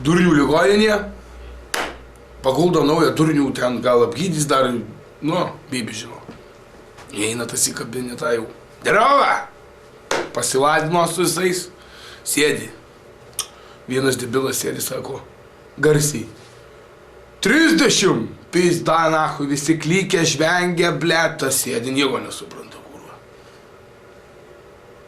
Durnių ligoninė, paguldo naują durnių, ten gal apgydys dar, bibi žino. Įeina tas į kabinetą jau. Derova! Pasiladino su visais, sėdi. Vienas debilas sėdi, sako, garsiai. 30! Pizda, nahui, visi klykia, žvengia, blėt, tas sėdi, nieko nesupranta, kurva.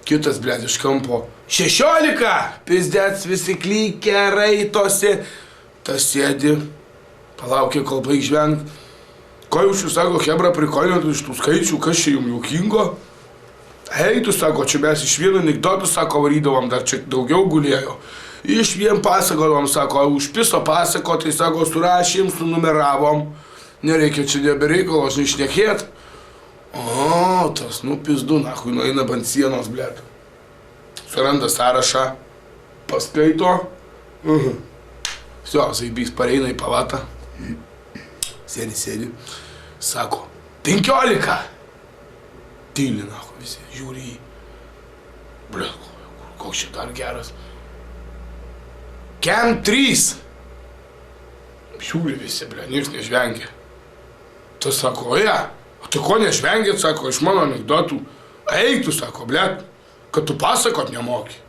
Kitas, blėt, iš kampo. 16! Pizdėts, visi klykia, raitosi. Tas sėdi, palaukia, kol baig žvengt. Ko jūs, sako, hebra, prikolinat iš tų skaičių, kas čia jums juokingo? Hei, tu, sako, čia mes iš vieno anekdotų, sako, varydavom, dar čia daugiau gulėjo. Iš vien pasakodavom, sako, už piso pasako, tai, sako, surašėm, sunumeravom. Nereikia čia nebereikalo, aš neišnekėt. O, tas, pizdu, nahui, nueina bant sienos, blėt. Suranda sąrašą, paskaito. Sio, zaibys pareina į palatą. Sėdi. Sako, 15. Tyli, nahui, visi, žiūri jį. Blėt, koks čia dar geras. Kem 3. Žiūri visi, blėt, nieks nežvengia. Tas sako, o tai ko nežvengėt, sako, iš mano anekdotų. Eik tu, sako, blėt, kad tu pasakot nemoki.